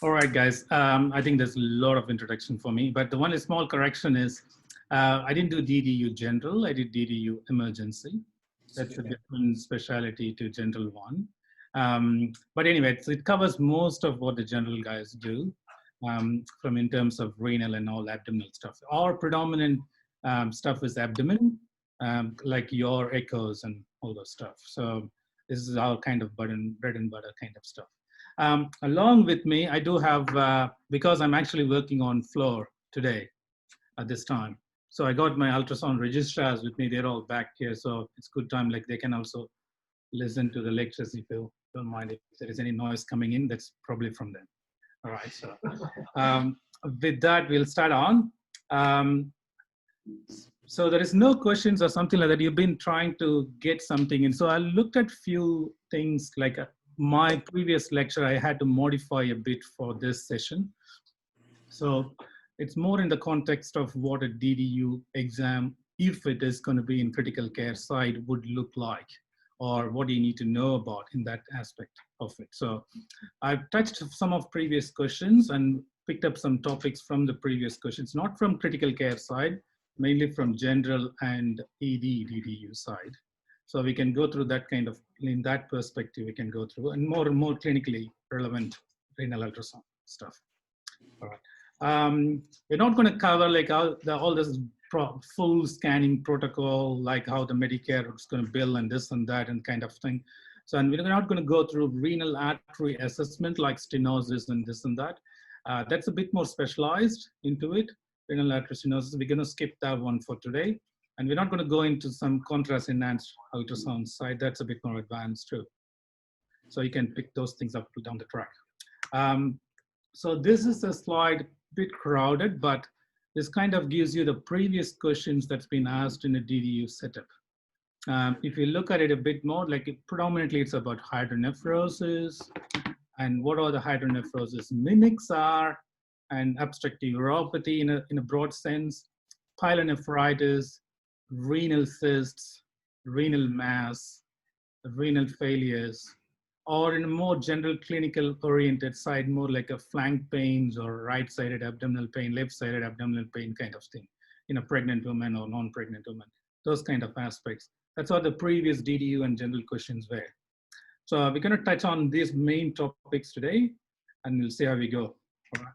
All right, guys. I think there's a lot of introduction for me, but the one small correction is I didn't do DDU general. I did DDU emergency. That's a different specialty to general one. But anyway, it covers most of what the general guys do from in terms of renal and all abdominal stuff. Our predominant stuff is abdomen, like your echoes and all those stuff. So this is our kind of bread and butter kind of stuff. Along with me, I do have, because I'm actually working on floor today at this time. So I got my ultrasound registrars with me. They're all back here. So it's good time, like they can also listen to the lectures if you don't mind. If there is any noise coming in, that's probably from them. All right, so with that, we'll start on. So there is no questions or something like that. You've been trying to get something in. So I looked at few things like my previous lecture, I had to modify a bit for this session. So it's more in the context of what a DDU exam, if it is going to be in critical care side, would look like, or what do you need to know about in that aspect of it. So I've touched some of previous questions and picked up some topics from the previous questions, not from critical care side, mainly from general and ED DDU side. So we can go through that kind of, in that perspective, we can go through and more clinically relevant renal ultrasound stuff. All right. We're not going to cover like all this full scanning protocol, like how the Medicare is going to bill and this and that and kind of thing. So, and we're not going to go through renal artery assessment like stenosis and this and that. That's a bit more specialized into it, renal artery stenosis. We're going to skip that one for today. And we're not going to go into some contrast enhanced ultrasound side. That's a bit more advanced too. So you can pick those things up down the track. So this is a slide, a bit crowded, but this kind of gives you the previous questions that's been asked in a DDU setup. If you look at it a bit more, like predominantly it's about hydronephrosis and what are the hydronephrosis mimics are, and obstructive uropathy in a broad sense, pyelonephritis, renal cysts, renal mass, renal failures, or in a more general clinical oriented side, more like a flank pains or right-sided abdominal pain, left-sided abdominal pain kind of thing in a pregnant woman or non-pregnant woman, those kind of aspects. That's what the previous DDU and general questions were. So we're going to touch on these main topics today and we'll see how we go. All right.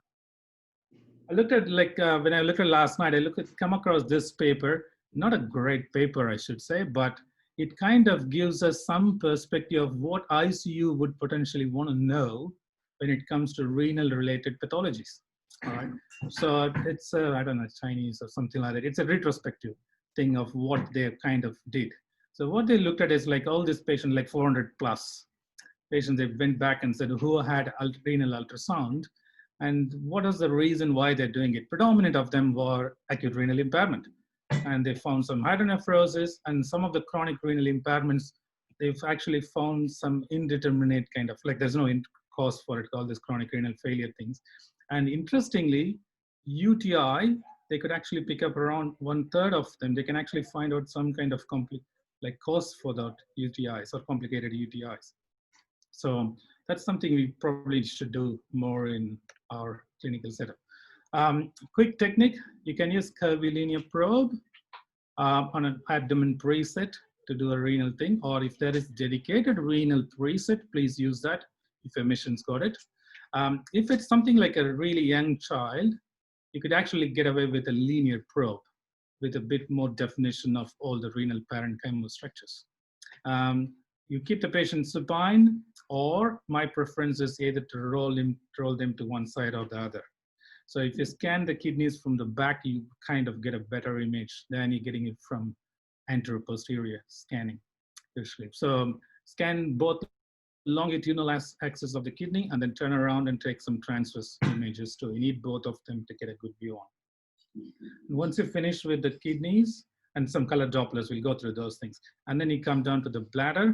I looked at like, when I looked at last night, come across this paper, not a great paper, I should say, but it kind of gives us some perspective of what ICU would potentially want to know when it comes to renal related pathologies. All right. So it's, I don't know, Chinese or something like that. It's a retrospective thing of what they kind of did. So what they looked at is like all these patients, like 400 plus patients, they went back and said who had renal ultrasound and what is the reason why they're doing it. Predominant of them were acute renal impairment. And they found some hydronephrosis and some of the chronic renal impairments, they've actually found some indeterminate kind of, like there's no cause for it, all this chronic renal failure things. And interestingly, UTI, they could actually pick up around 1/3 of them. They can actually find out some kind of like cause for that UTIs or complicated UTIs. So that's something we probably should do more in our clinical setup. Quick technique, you can use curvilinear probe on an abdomen preset to do a renal thing, or if there is dedicated renal preset, please use that if your mission's got it. If it's something like a really young child, you could actually get away with a linear probe with a bit more definition of all the renal parenchymal structures. You keep the patient supine, or my preference is either to roll them to one side or the other. So if you scan the kidneys from the back, you kind of get a better image than you're getting it from anterior-posterior scanning, usually. So scan both longitudinal axis of the kidney and then turn around and take some transverse images too. You need both of them to get a good view on. And once you finish with the kidneys and some color Dopplers, we'll go through those things. And then you come down to the bladder.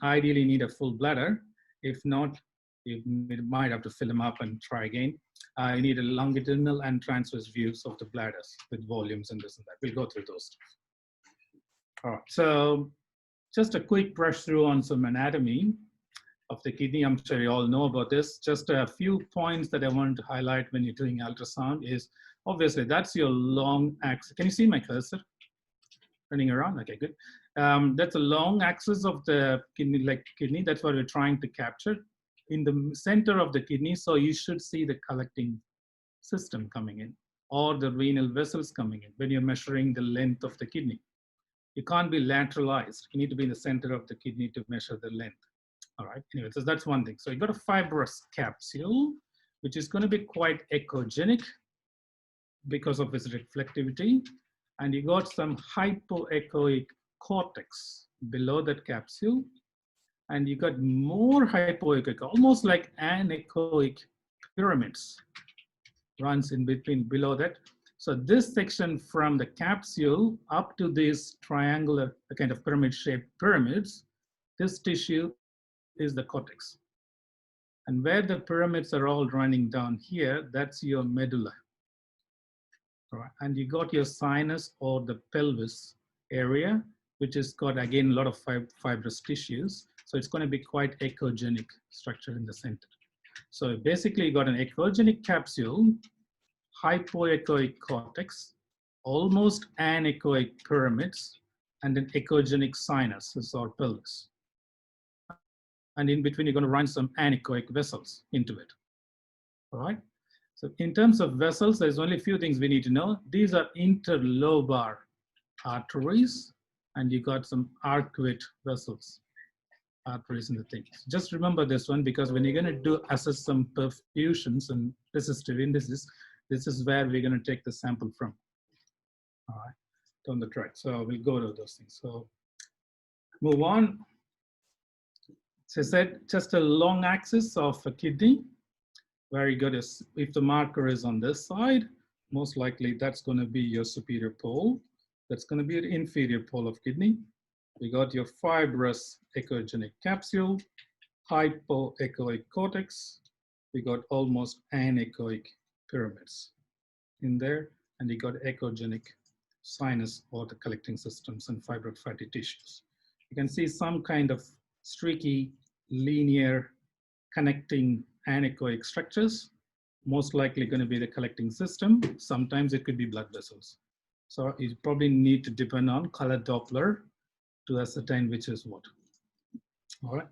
Ideally, you need a full bladder. If not, you might have to fill them up and try again. You need a longitudinal and transverse views of the bladders with volumes and this and that. We'll go through those. All right, so just a quick brush through on some anatomy of the kidney. I'm sure you all know about this. Just a few points that I want to highlight when you're doing ultrasound is, obviously, that's your long axis. Can you see my cursor running around? Okay, good. That's a long axis of the kidney, like kidney. That's what we're trying to capture in the center of the kidney. So you should see the collecting system coming in, or the renal vessels coming in when you're measuring the length of the kidney. You can't be lateralized. You need to be in the center of the kidney to measure the length. All right, anyway, so that's one thing. So you got a fibrous capsule, which is going to be quite echogenic because of its reflectivity. And you got some hypoechoic cortex below that capsule. And you got more hypoechoic, almost like anechoic pyramids runs in between below that. So this section from the capsule up to these triangular kind of pyramid-shaped pyramids, this tissue is the cortex. And where the pyramids are all running down here, that's your medulla. All right. And you got your sinus or the pelvis area, which has got, again, a lot of fibrous tissues. So it's going to be quite echogenic structure in the center. So basically, you got an echogenic capsule, hypoechoic cortex, almost anechoic pyramids, and an echogenic sinus or pelvis. And in between, you're going to run some anechoic vessels into it. All right. So in terms of vessels, there's only a few things we need to know. These are interlobar arteries, and you got some arcuate vessels, arteries in the thing. Just remember this one, because when you're going to assess some perfusions and resistive indices, this is where we're going to take the sample from. All right, down the track. So we'll go to those things. So move on. So I said just a long axis of a kidney. Very good. If the marker is on this side, most likely that's going to be your superior pole. That's going to be an inferior pole of kidney. We got your fibrous echogenic capsule, hypoechoic cortex. We got almost anechoic pyramids in there, and you got echogenic sinus or the collecting systems and fibrotic fatty tissues. You can see some kind of streaky, linear, connecting anechoic structures, most likely going to be the collecting system. Sometimes it could be blood vessels. So you probably need to depend on color Doppler to ascertain which is what. All right.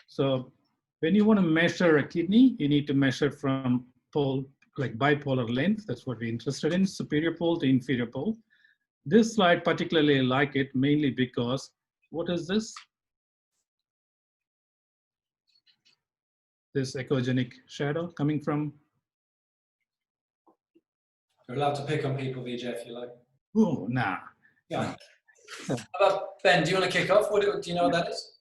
So when you want to measure a kidney, you need to measure from pole, like bipolar length. That's what we're interested in, superior pole to inferior pole. This slide particularly like it mainly because, what is this? This echogenic shadow coming from? You're allowed to pick on people, VJ, if you like. Oh, nah. Yeah. How about Ben? Do you want to kick off? Do you know what that is?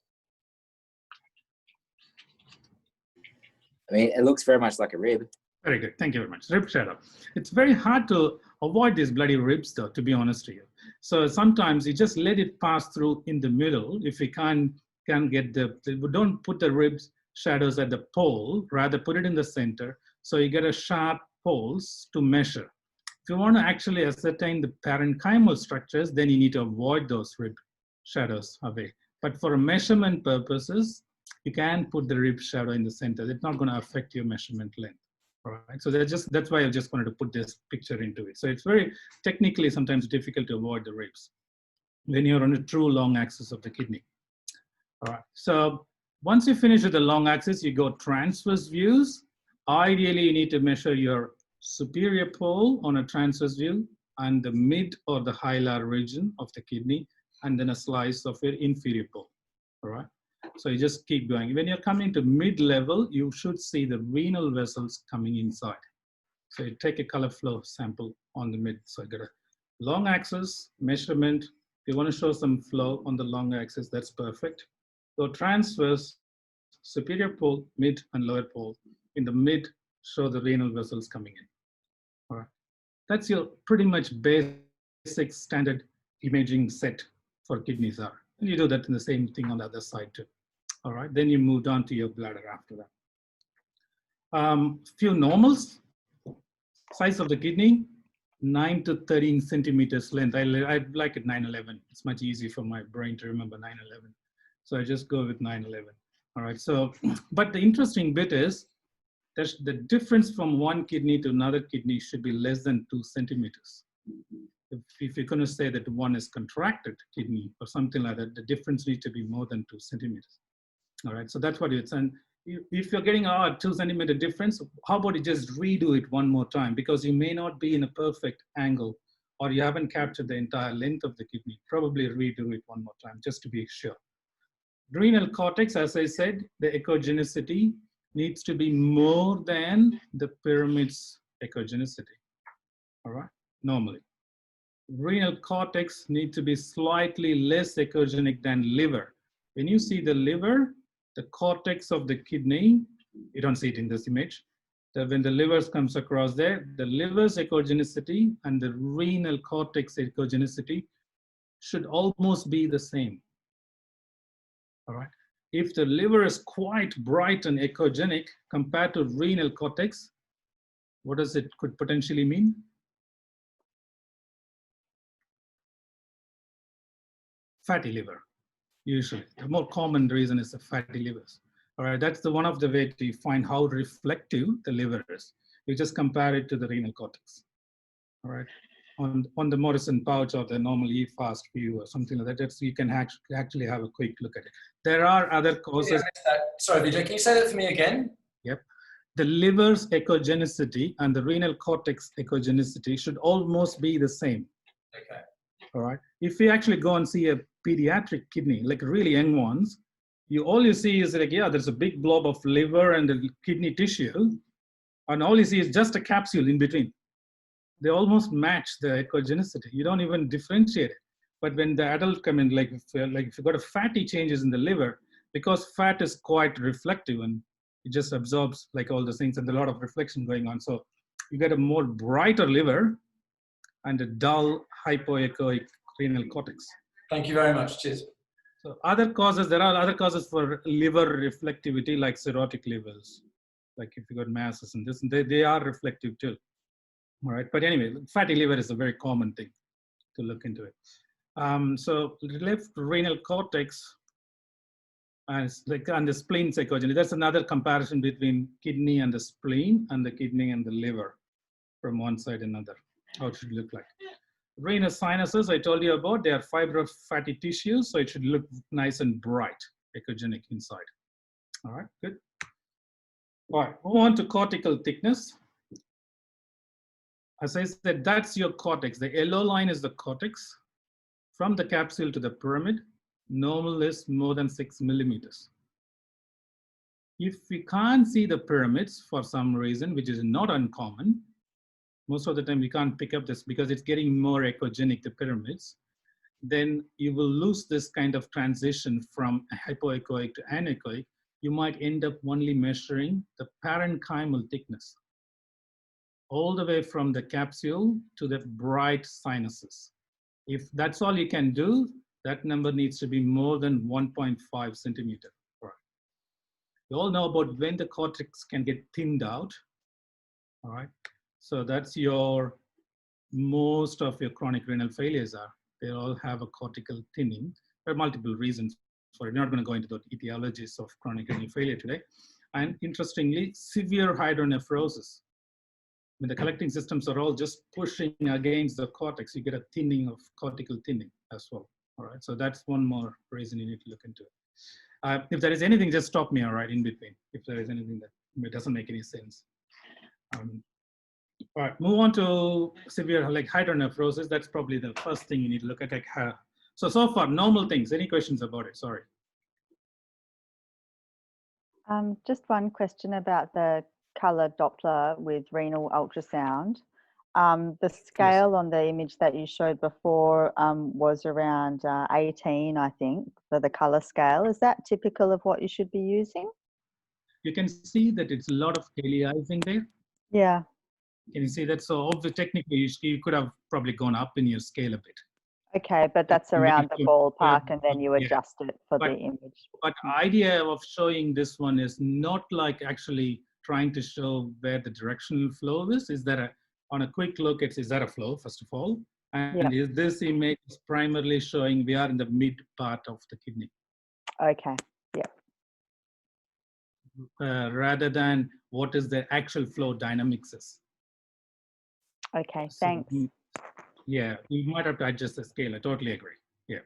I mean, it looks very much like a rib. Very good. Thank you very much. Rib shadow. It's very hard to avoid these bloody ribs, though, to be honest with you. So sometimes you just let it pass through in the middle. If we can't get don't put the ribs shadows at the pole, rather put it in the center. So you get a sharp poles to measure. If you want to actually ascertain the parenchymal structures, then you need to avoid those rib shadows away. But for measurement purposes, you can put the rib shadow in the center. It's not going to affect your measurement length. All right. So that's why I just wanted to put this picture into it. So it's very technically sometimes difficult to avoid the ribs when you're on a true long axis of the kidney. All right. So once you finish with the long axis, you go transverse views. Ideally, you need to measure your superior pole on a transverse view and the mid or the hilar region of the kidney, and then a slice of your inferior pole. All right. So you just keep going. When you're coming to mid-level, you should see the renal vessels coming inside. So you take a color flow sample on the mid. So you get a long axis measurement. If you want to show some flow on the long axis, that's perfect. So transverse, superior pole, mid, and lower pole. In the mid, show the renal vessels coming in. All right. That's your pretty much basic standard imaging set for kidneys are. And you do that in the same thing on the other side too. All right, then you moved on to your bladder after that. Few normals. Size of the kidney, 9 to 13 centimeters length. I like it 9/11. It's much easier for my brain to remember 9/11. So I just go with 9/11. All right, so, but the interesting bit is that the difference from one kidney to another kidney should be less than 2 centimeters. If you're going to say that one is contracted kidney or something like that, the difference needs to be more than 2 centimeters. All right, so that's what it's, and if you're getting a 2 centimeter difference, how about you just redo it one more time, because you may not be in a perfect angle or you haven't captured the entire length of the kidney. Probably redo it one more time just to be sure. Renal cortex, as I said, the echogenicity needs to be more than the pyramid's echogenicity, all right, normally. Renal cortex needs to be slightly less echogenic than liver. When you see the liver, the cortex of the kidney, you don't see it in this image. When the liver comes across there, the liver's echogenicity and the renal cortex echogenicity should almost be the same. All right. If the liver is quite bright and echogenic compared to renal cortex, what does it could potentially mean? Fatty liver, usually. The more common reason is the fatty livers. All right, that's the one of the way to find how reflective the liver is. You just compare it to the renal cortex. All right, on the Morrison pouch or the normal e-fast view or something like that, you can actually have a quick look at it. There are other causes. Sorry, Vijay, can you say that for me again? Yep. The liver's echogenicity and the renal cortex echogenicity should almost be the same. Okay. All right. If you actually go and see a pediatric kidney, like really young ones, all you see is like, yeah, there's a big blob of liver and the kidney tissue, and all you see is just a capsule in between. They almost match the echogenicity. You don't even differentiate it. But when the adult come in, like if you've got a fatty changes in the liver, because fat is quite reflective and it just absorbs like all the things and a lot of reflection going on. So you get a more brighter liver and a dull hypoechoic renal cortex. Thank you very much. Cheers. So other causes, there are other causes for liver reflectivity, like cirrhotic livers, like if you got masses and this, and they are reflective too. All right, but anyway, fatty liver is a very common thing to look into it. So left renal cortex and the spleen echogeny. That's another comparison between kidney and the spleen and the kidney and the liver from one side and another. How it should look like. Renal sinuses, I told you about, they are fibrofatty tissues, so it should look nice and bright, echogenic inside. All right, good. All right, move on to cortical thickness. As I said, that's your cortex. The yellow line is the cortex. From the capsule to the pyramid, normal is more than 6 millimeters. If we can't see the pyramids for some reason, which is not uncommon, most of the time we can't pick up this because it's getting more echogenic, the pyramids, then you will lose this kind of transition from hypoechoic to anechoic. You might end up only measuring the parenchymal thickness, all the way from the capsule to the bright sinuses. If that's all you can do, that number needs to be more than 1.5 centimeter. You all know about when the cortex can get thinned out, all right? So that's most of your chronic renal failures are. They all have a cortical thinning. There are multiple reasons for it. We're not going to go into the etiologies of chronic renal failure today. And interestingly, severe hydronephrosis. When the collecting systems are all just pushing against the cortex, you get a thinning of cortical thinning as well. All right, so that's one more reason you need to look into it. If there is anything, just stop me, all right, in between, if there is anything that doesn't make any sense. All right, move on to severe like hydronephrosis. That's probably the first thing you need to look at. Like, so far, normal things. Any questions about it? Sorry. Just one question about the color Doppler with renal ultrasound. The scale on the image that you showed before was around 18, I think, for the color scale. Is that typical of what you should be using? You can see that it's a lot of aliasing there. Yeah. Can you see that? So technically, you could have probably gone up in your scale a bit. Okay, but that's around the ballpark, and then you adjust it for the image. But the idea of showing this one is not like actually trying to show where the directional flow is. Is that on a quick look, is that a flow, first of all? And is this image primarily showing we are in the mid part of the kidney? Okay, yeah. rather than what is the actual flow dynamics is. Okay, So, thanks. yeah, you might have to adjust the scale. I totally agree. Yeah.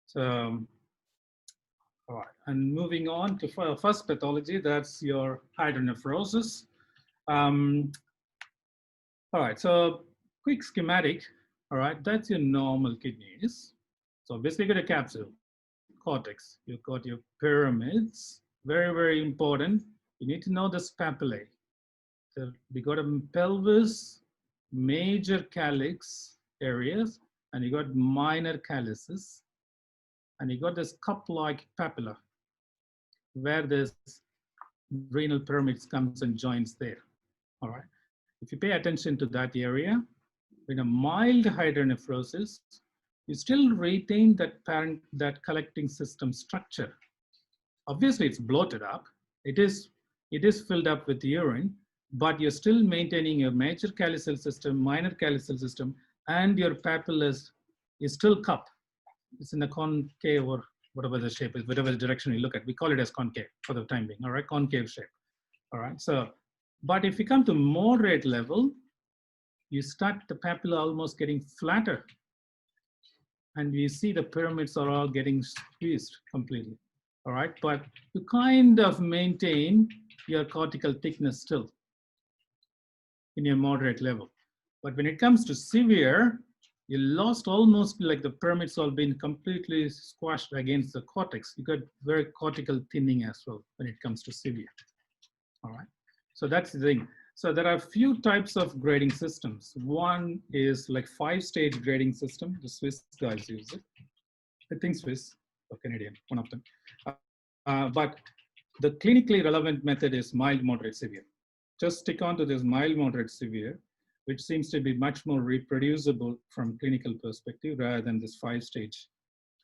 So, all right, and moving on to first pathology, that's your hydronephrosis. All right, so quick schematic. All right, that's your normal kidneys. So obviously you got a capsule, cortex. You've got your pyramids. Very, very important. You need to know the papillae. So we got a pelvis, major calyx areas, and you got minor calyces, and you got this cup-like papilla where this renal pyramids comes and joins there. All right. If you pay attention to that area, in a mild hydronephrosis, you still retain that collecting system structure. Obviously, it's bloated up. It is filled up with urine, but you're still maintaining your major calyceal system, minor calyceal system, and your papillus is still cup. It's in the concave or whatever the shape is, whatever the direction you look at. We call it as concave for the time being, all right, concave shape. All right, so, but if you come to moderate level, you start the papilla almost getting flatter. And we see the pyramids are all getting squeezed completely. All right, but you kind of maintain your cortical thickness still in your moderate level. But when it comes to severe, you lost almost like the pyramids all been completely squashed against the cortex. You got very cortical thinning as well when it comes to severe. All right, so that's the thing. So there are a few types of grading systems. One is like 5-stage grading system. The Swiss guys use it. I think Swiss or Canadian, one of them. But the clinically relevant method is mild, moderate, severe. Just stick on to this mild, moderate, severe, which seems to be much more reproducible from clinical perspective rather than this 5-stage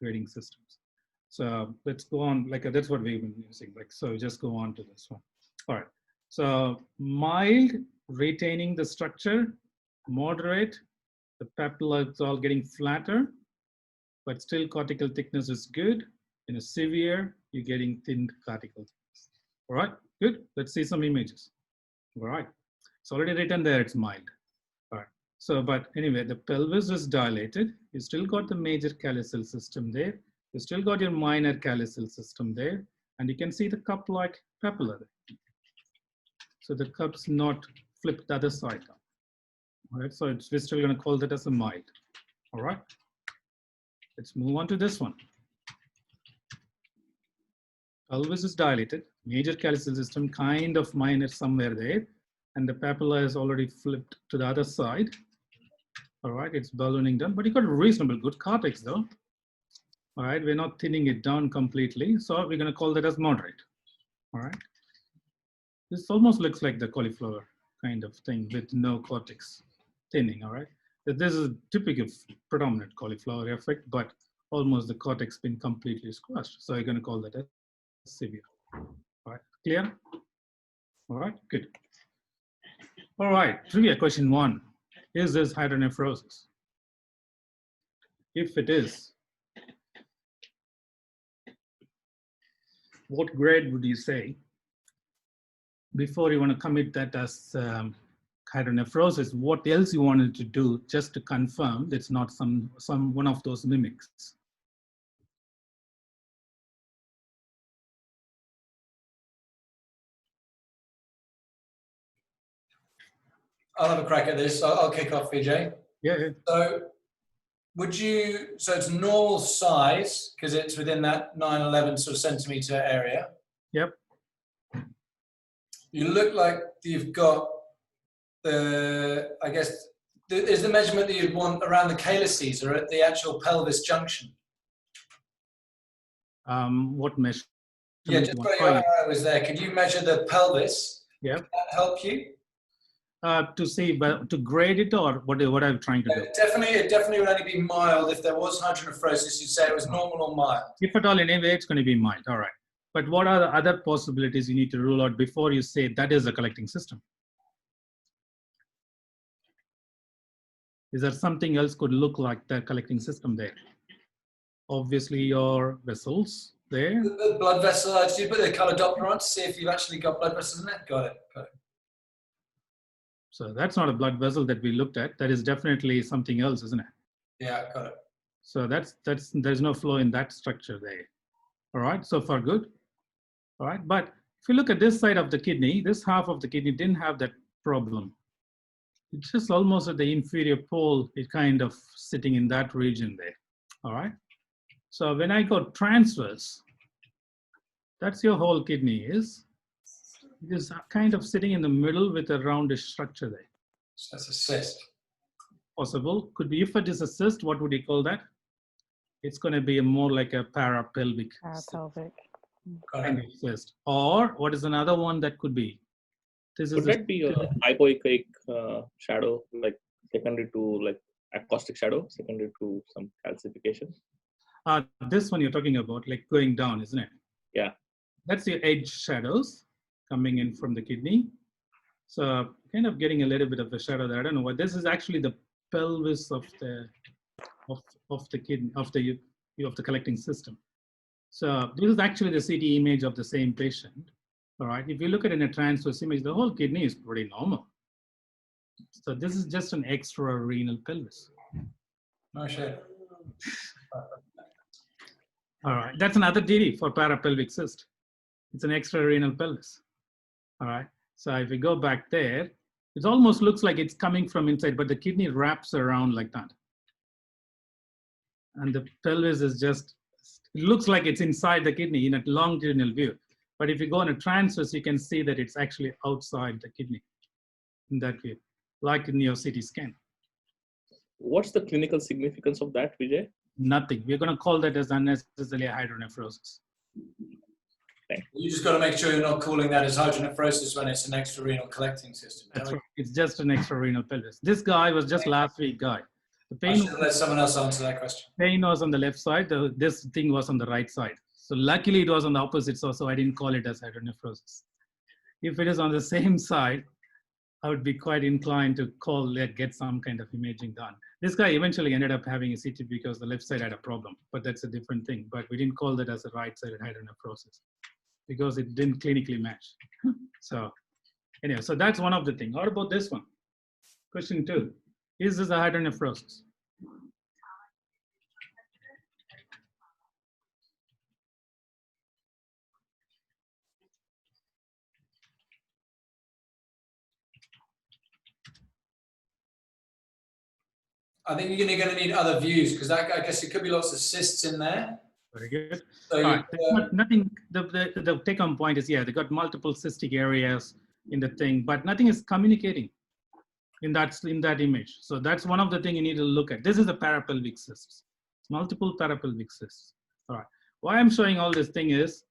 grading systems. So let's go on, like that's what we've been using. Like, so just go on to this one. All right. So mild, retaining the structure, moderate, the papilla is all getting flatter, but still cortical thickness is good. In a severe, you're getting thin cortical thickness. All right, good. Let's see some images. All right, it's already written there, it's mild. All right, so, but anyway, the pelvis is dilated. You still got the major calyceal system there. You still got your minor calyceal system there. And you can see the cup-like papilla there. So the cup's not flipped the other side down. All right, so we're still going to call that as a mild. All right, let's move on to this one. Pelvis is dilated, major calyceal system, kind of minor somewhere there, and the papilla is already flipped to the other side. All right, it's ballooning down, but you got a reasonable good cortex though. All right, we're not thinning it down completely, so we're going to call that as moderate. All right. This almost looks like the cauliflower kind of thing with no cortex thinning, all right? This is typical predominant cauliflower effect, but almost the cortex been completely squashed. So you're going to call that as severe. All right, clear? All right, good. All right, trivia question 1. Is this hydronephrosis? If it is, what grade would you say? Before you want to commit that as hydronephrosis, what else you wanted to do just to confirm it's not one of those mimics? I'll have a crack at this. I'll kick off, Vijay. Yeah. So so it's normal size because it's within that 9-11 sort of centimeter area. Yep. You look like you've got I guess, is the measurement that you'd want around the calyces or at the actual pelvis junction? What measure? Yeah, just where your arrow was there. Could you measure the pelvis? Yeah. Can that help you? To see, but to grade it, or what I'm trying to do? It definitely would only be mild. If there was hydronephrosis, you'd say it was normal or mild. If at all, anyway, it's going to be mild. All right. But what are the other possibilities you need to rule out before you say that is a collecting system? Is there something else could look like the collecting system there? Obviously, your vessels, there. The blood vessel, did you put the color Doppler on to see if you've actually got blood vessels in there? Got it, got it. So that's not a blood vessel that we looked at. That is definitely something else, isn't it? Yeah, got it. So there's no flow in that structure there. All right, so far good. All right, but if you look at this side of the kidney, this half of the kidney didn't have that problem. It's just almost at the inferior pole, it kind of sitting in that region there. All right. So when I go transverse, that's your whole kidney is. It is kind of sitting in the middle with a roundish structure there. So that's a cyst. Possible. Could be, if it is a cyst, what would you call that? It's going to be more like a parapelvic Parapelvic. kind of cyst. Or what is another one that could be? This Could is that be a hypoechoic shadow, like secondary to like acoustic shadow, secondary to some calcification? this one you're talking about, like going down, isn't it? Yeah. That's your edge shadows coming in from the kidney. So kind of getting a little bit of a shadow there. I don't know what this is. Actually the pelvis of the kidney, of the collecting system. So this is actually the CT image of the same patient. All right. If you look at it in a transverse image, the whole kidney is pretty normal. So this is just an extra renal pelvis. No shit. All right. That's another DD for parapelvic cyst. It's an extra renal pelvis. All right. So if we go back there, it almost looks like it's coming from inside, but the kidney wraps around like that. And the pelvis is just, it looks like it's inside the kidney in a longitudinal view. But if you go on a transverse, you can see that it's actually outside the kidney in that view, like in your CT scan. What's the clinical significance of that, Vijay? Nothing. We're going to call that as unnecessarily hydronephrosis. You just got to make sure you're not calling that as hydronephrosis when it's an extrarenal collecting system. That's right. It's just an extra renal pelvis. This guy was just last week guy. The I pain, should have let someone else answer that question. pain was on the left side. This thing was on the right side. So luckily it was on the opposite side, so I didn't call it as hydronephrosis. If it is on the same side, I would be quite inclined to get some kind of imaging done. This guy eventually ended up having a CT because the left side had a problem, but that's a different thing. But we didn't call that as a right-sided hydronephrosis because it didn't clinically match. So anyway, so that's one of the things. What about this one? Question 2, is this a hydronephrosis? I think you're going to need other views because I guess it could be lots of cysts in there. Very good. So All right. Nothing. The take-home point is, yeah, they got multiple cystic areas in the thing, but nothing is communicating in that image. So that's one of the things you need to look at. This is the parapelvic cysts, multiple parapelvic cysts. All right. Why I'm showing all this thing is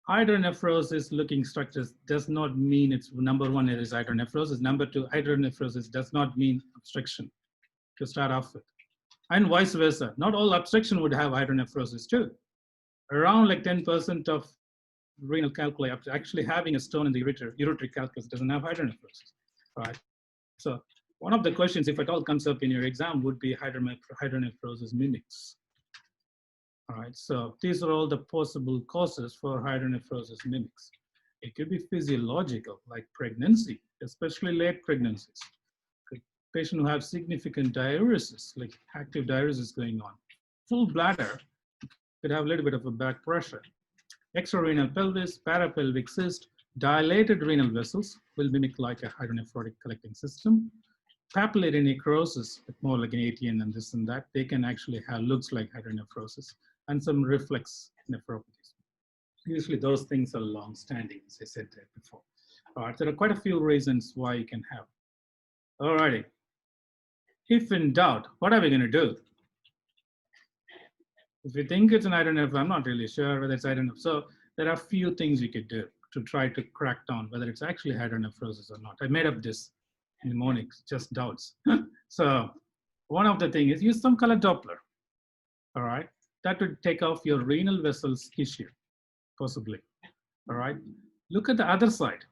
hydronephrosis looking structures does not mean it's number one, it is hydronephrosis. Number two, hydronephrosis does not mean obstruction to start off with. And vice versa. Not all obstruction would have hydronephrosis too. Around like 10% of renal calculi actually having a stone in the ureteric calculus doesn't have hydronephrosis, right? So one of the questions, if at all comes up in your exam, would be hydronephrosis mimics. All right, so these are all the possible causes for hydronephrosis mimics. It could be physiological, like pregnancy, especially late pregnancies. Patient who have significant diuresis, like active diuresis going on. Full bladder could have a little bit of a back pressure. Extrarenal pelvis, parapelvic cyst, dilated renal vessels will mimic like a hydronephrotic collecting system. Papillary necrosis, more like an ATN and this and that, they can actually have looks like hydronephrosis, and some reflex nephropathies. Usually those things are long-standing, as I said there before. All right, there are quite a few reasons why you can have. All righty. If in doubt, what are we going to do? If you think it's an hydronephrosis, I'm not really sure whether it's hydronephrosis. So there are a few things you could do to try to crack down whether it's actually hydronephrosis or not. I made up this mnemonics, just doubts. So one of the things is use some color Doppler. All right, that would take off your renal vessels issue, possibly. All right, look at the other side.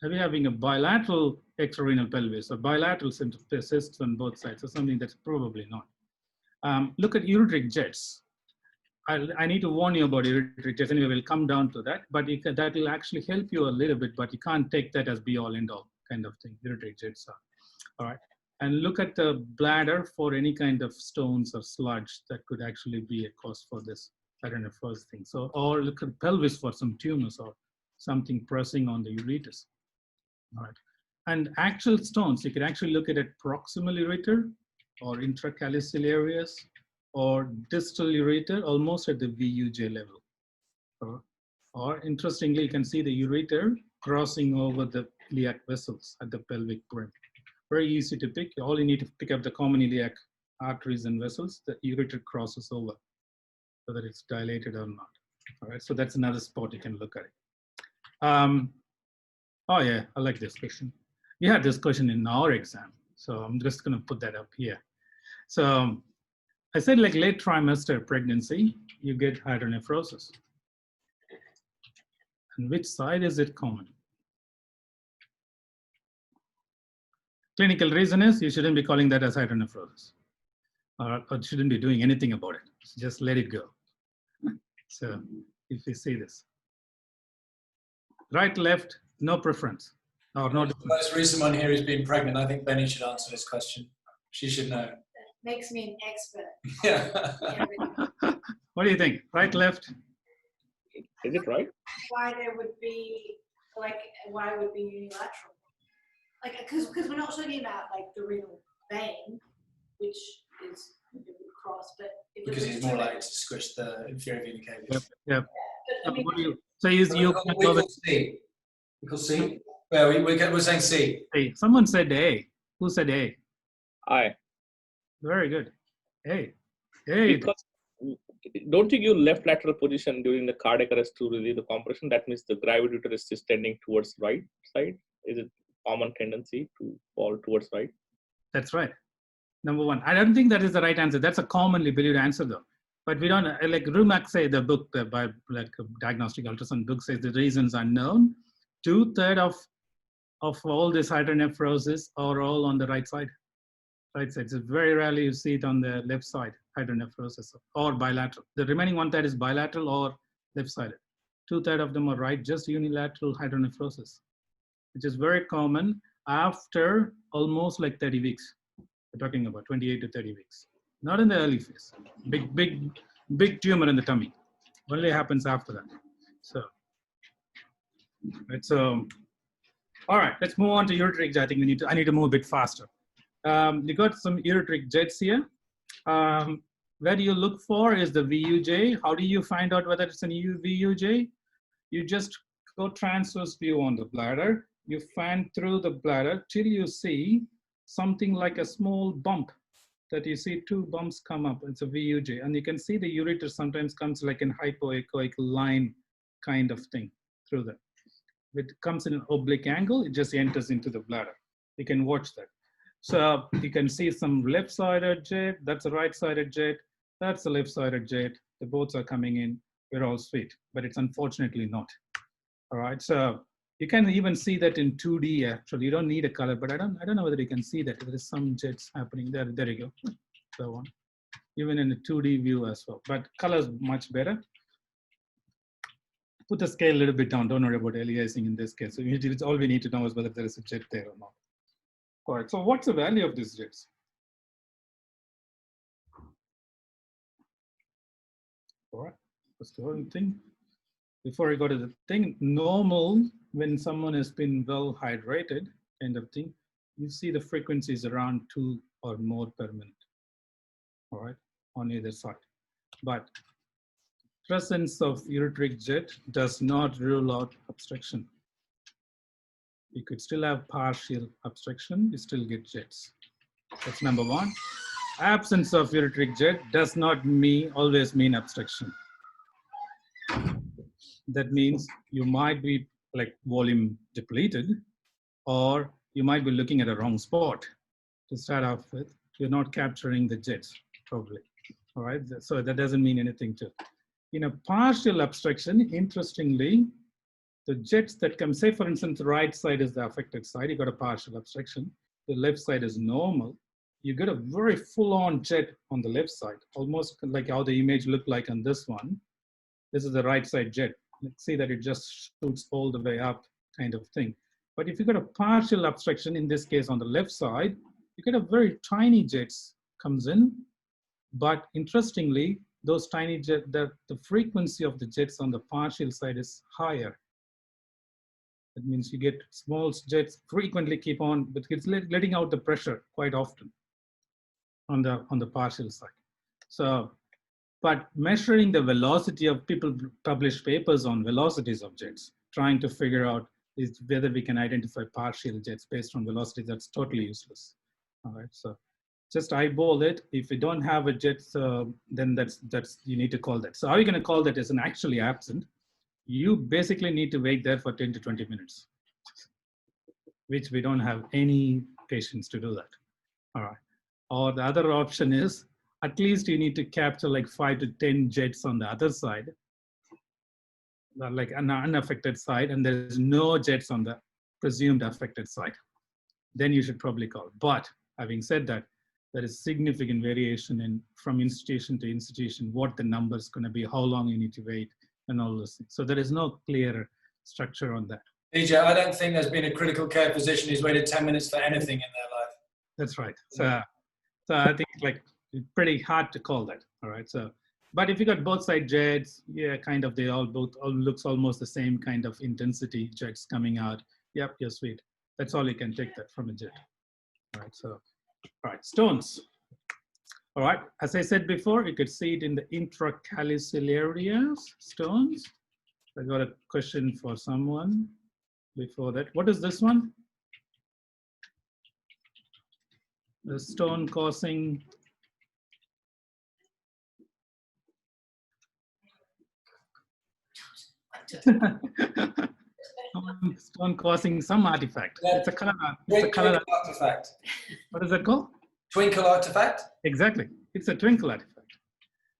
Are we having a bilateral extrarenal pelvis or bilateral cysts on both sides or something? That's probably not. Look at ureteric jets. I need to warn you about ureteric jets. Anyway, we'll come down to that, but that will actually help you a little bit, but you can't take that as be all end all kind of thing. Ureteric jets are. All right. And look at the bladder for any kind of stones or sludge that could actually be a cause for this hydronephrosis thing. So, or look at pelvis for some tumors or something pressing on the ureters. All right. And actual stones, you can actually look at it proximal ureter or intracalyceal areas or distal ureter almost at the VUJ level. Or interestingly, you can see the ureter crossing over the iliac vessels at the pelvic brim. Very easy to pick. All you need to pick up the common iliac arteries and vessels. The ureter crosses over, whether it's dilated or not. All right, so that's another spot you can look at it. Oh yeah, I like this question. We had this question in our exam, so I'm just going to put that up here. So I said like late trimester pregnancy, you get hydronephrosis. And which side is it common? Clinical reason is you shouldn't be calling that as hydronephrosis, or shouldn't be doing anything about it. Just let it go. So if you see this, right, left, no preference, or no. The most recent one here is being pregnant. I think Benny should answer this question. She should know. That makes me an expert. Yeah. What do you think? Right, left? Is it right? Why there would be, like, why it would be unilateral? Like, because we're not talking about, like, the renal vein, which is a bit of a cross, but... Because he's more likely to squish the inferior vena cava. Yep, yep. But, I mean, So is you? We call C. We call C. Well, we're saying C. Hey, someone said A. Who said A? I. Very good. A. A. Because don't you give left lateral position during the cardiac arrest to relieve the compression? That means the gravid uterus is tending towards right side. Is it common tendency to fall towards right? That's right. Number one. I don't think that is the right answer. That's a commonly believed answer though. But we don't, like Rumak say, the book, by like diagnostic ultrasound book says the reasons are known. 2/3 of all this hydronephrosis are all on the right side. Right side. So very rarely you see it on the left side, hydronephrosis, or bilateral. The remaining 1/3 is bilateral or left-sided. 2/3 of them are right, just unilateral hydronephrosis, which is very common after almost like 30 weeks. We're talking about 28 to 30 weeks. Not in the early phase. Big tumor in the tummy. Only happens after that. So, right, so all right, let's move on to ureteric jet. I think I need to move a bit faster. You got some ureteric jets here. Where do you look for is the VUJ. How do you find out whether it's an VUJ? You just go transverse view on the bladder. You fan through the bladder till you see something like a small bump that you see 2 bumps come up. It's a VUJ. And you can see the ureter sometimes comes like an hypoechoic line kind of thing through that. It comes in an oblique angle. It just enters into the bladder. You can watch that. So you can see some left-sided jet. That's a right-sided jet. That's a left-sided jet. The both are coming in. We're all sweet, but it's unfortunately not. All right. So you can even see that in 2D. Actually, you don't need a color, but I don't know whether you can see that. There is some jets happening there. There you go. So one. Even in a 2D view as well, but color's much better. Put the scale a little bit down. Don't worry about aliasing in this case. So it's all we need to know is whether there is a jet there or not. All right, so what's the value of these jets? All right, let's go and think. Before I go to the thing, normal, when someone has been well hydrated, kind of thing, you see the frequencies around 2 or more per minute. All right, on either side. But presence of ureteric jet does not rule out obstruction. You could still have partial obstruction, you still get jets. That's number one. Absence of ureteric jet does not always mean obstruction. That means you might be like volume depleted, or you might be looking at a wrong spot to start off with. You're not capturing the jets, probably. All right, so that doesn't mean anything to. In a partial obstruction, interestingly, the jets that come, say for instance, the right side is the affected side, you got a partial obstruction. The left side is normal. you get a very full-on jet on the left side, almost like how the image looked like on this one. This is the right side jet. Let's see that it just shoots all the way up kind of thing. But if you got a partial obstruction, in this case on the left side, you get a very tiny jets comes in. But interestingly, those tiny jets, the frequency of the jets on the partial side is higher. That means you get small jets frequently keep on, but it's letting out the pressure quite often on the partial side. So, but measuring the velocity of people publish papers on velocities of jets, trying to figure out is whether we can identify partial jets based on velocity, that's totally useless. All right, so just eyeball it. If you don't have a jet, then that's you need to call that. So how are you going to call that as an actually absent? You basically need to wait there for 10 to 20 minutes, which we don't have any patience to do that. All right. Or the other option is, at least you need to capture like 5 to 10 jets on the other side, like an unaffected side, and there's no jets on the presumed affected side. Then you should probably call. But having said that, there is significant variation from institution to institution, what the number is going to be, how long you need to wait, and all those things. So there is no clear structure on that. EJ, I don't think there's been a critical care physician who's waited 10 minutes for anything in their life. That's right. So I think like it's pretty hard to call that. All right. So, but if you got both side jets, yeah, kind of, they all looks almost the same kind of intensity jets coming out. Yep, you're sweet. That's all you can take that from a jet. All right. So, all right, stones. All right, as I said before, you could see it in the intracalicularia stones. I got a question for someone before that. What is this one? The stone causing stone causing some artifact. Yeah. It's a color. Twinkle artifact. What is that called? Twinkle artifact? Exactly. It's a twinkle artifact.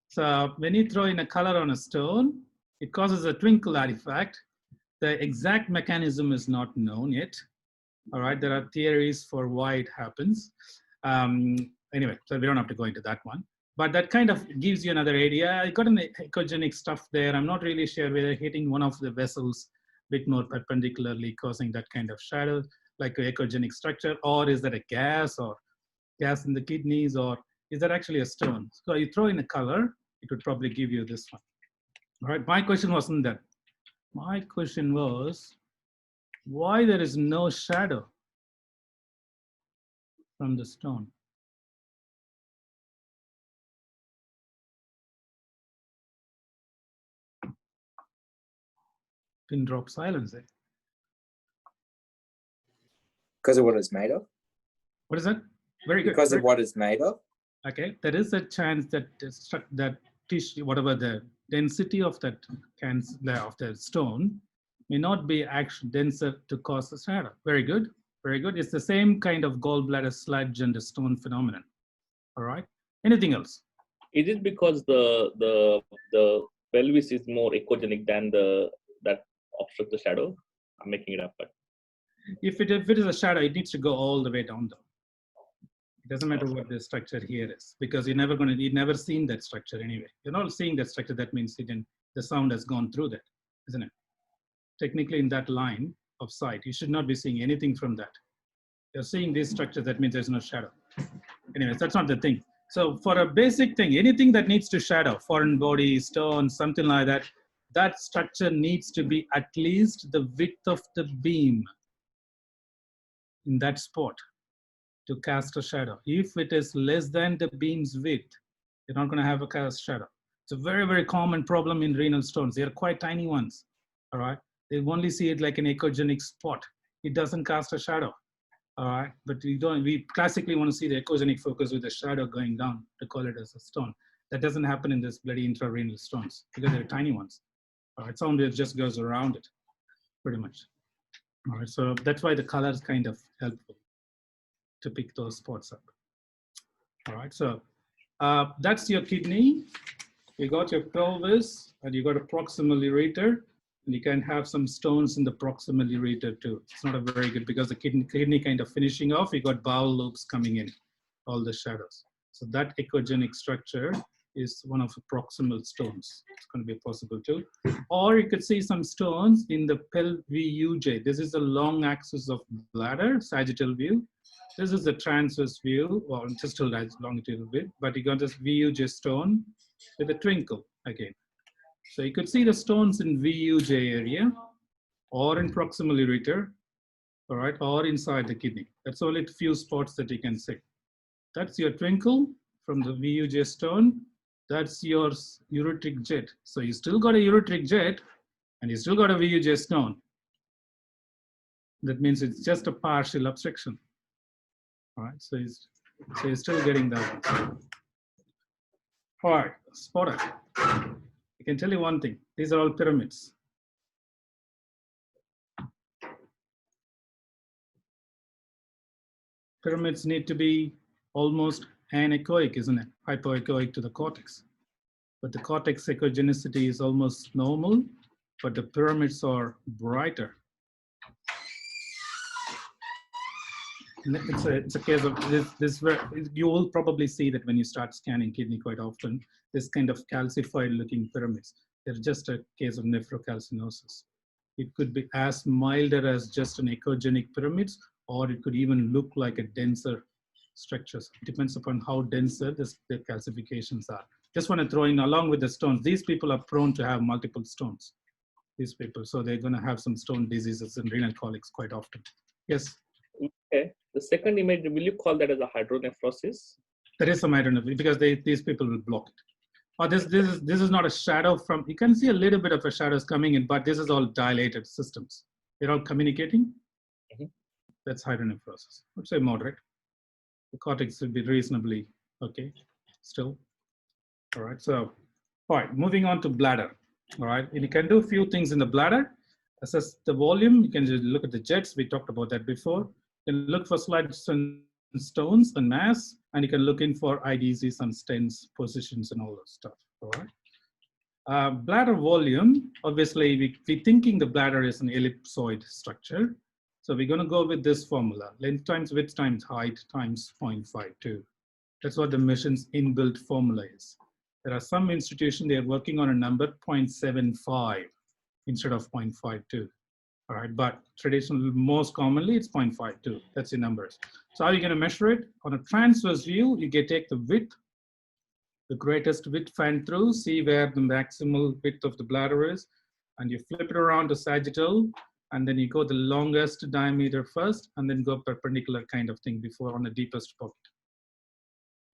So when you throw in a color on a stone, it causes a twinkle artifact. The exact mechanism is not known yet. All right, there are theories for why it happens. Anyway, so we don't have to go into that one. But that kind of gives you another idea. I got an echogenic stuff there. I'm not really sure whether hitting one of the vessels a bit more perpendicularly causing that kind of shadow, like an echogenic structure, or is that a gas or gas in the kidneys, or is that actually a stone? So you throw in a color, it would probably give you this one. All right, my question wasn't that. My question was, why there is no shadow from the stone? Pin drop silence there. Because of what it's made of? What is that? Very good. Because of what it's made of? Okay, there is a chance that that tissue, whatever the density of that of the stone, may not be actually denser to cause a shadow. Very good, very good. It's the same kind of gallbladder sludge and the stone phenomenon. All right. Anything else? Is it because the pelvis is more echogenic than that obstructs the shadow? I'm making it up, but if it is a shadow, it needs to go all the way down though. It doesn't matter what the structure here is, because you've never seen that structure anyway. You're not seeing that structure, that means the sound has gone through that, isn't it? Technically in that line of sight, you should not be seeing anything from that. You're seeing this structure, that means there's no shadow. Anyways, that's not the thing. So for a basic thing, anything that needs to shadow, foreign body, stone, something like that, that structure needs to be at least the width of the beam in that spot to cast a shadow. If it is less than the beam's width, you're not going to have a cast shadow. It's a very, very common problem in renal stones. They are quite tiny ones, all right? They only see it like an echogenic spot. It doesn't cast a shadow, all right? But we classically want to see the echogenic focus with the shadow going down to call it as a stone. That doesn't happen in this bloody intrarenal stones because they're tiny ones. All right, sound wave just goes around it, pretty much. All right, so that's why the color is kind of helpful to pick those spots up. All right, so that's your kidney. You got your pelvis, and you got a proximal ureter, and you can have some stones in the proximal ureter too. It's not a very good, because the kidney kind of finishing off, you got bowel loops coming in. all the shadows. So that echogenic structure is one of the proximal stones. It's going to be possible too. Or you could see some stones in the VUJ. This is the long axis of bladder, sagittal view. This is the transverse view, or distal longitudinal view, but you got this VUJ stone with a twinkle again. So you could see the stones in VUJ area, or in proximal ureter, all right, or inside the kidney. That's only a few spots that you can see. That's your twinkle from the VUJ stone. That's your ureteric jet. So you still got a ureteric jet, and you still got a VUJ stone. That means it's just a partial obstruction. All right, so you're still getting that one. All right, spotter. I can tell you one thing. These are all pyramids. Pyramids need to be almost anechoic, isn't it? Hypoechoic to the cortex. But the cortex echogenicity is almost normal, but the pyramids are brighter. It's a case of this where you will probably see that when you start scanning kidney quite often, this kind of calcified looking pyramids. They're just a case of nephrocalcinosis. It could be as milder as just an echogenic pyramids, or it could even look like a denser structures. It depends upon how denser the calcifications are. Just want to throw in along with the stones. These people are prone to have multiple stones. These people, so they're going to have some stone diseases and renal colics quite often. Yes. Okay. The second image, will you call that as a hydronephrosis? There is some hydronephrosis because these people will block it. Or this is not a shadow from. You can see a little bit of a shadows coming in, but this is all dilated systems. They're all communicating. Mm-hmm. That's hydronephrosis. I would say moderate. The cortex will be reasonably okay still. All right. So, all right. Moving on to bladder. All right. And you can do a few things in the bladder. Assess the volume. You can just look at the jets. We talked about that before. You can look for slides and stones and mass, and you can look in for IDCs and stents, positions, and all that stuff. All right. Bladder volume. Obviously, we're thinking the bladder is an ellipsoid structure. So we're going to go with this formula: length times width times height times 0.52. That's what the mission's inbuilt formula is. There are some institutions, they are working on a number 0.75 instead of 0.52. All right, but traditionally, most commonly, it's 0.52. That's the numbers. So how are you going to measure it? On a transverse view, you can take the width, the greatest width fan through, see where the maximal width of the bladder is, and you flip it around to sagittal, and then you go the longest diameter first, and then go perpendicular kind of thing before on the deepest pocket.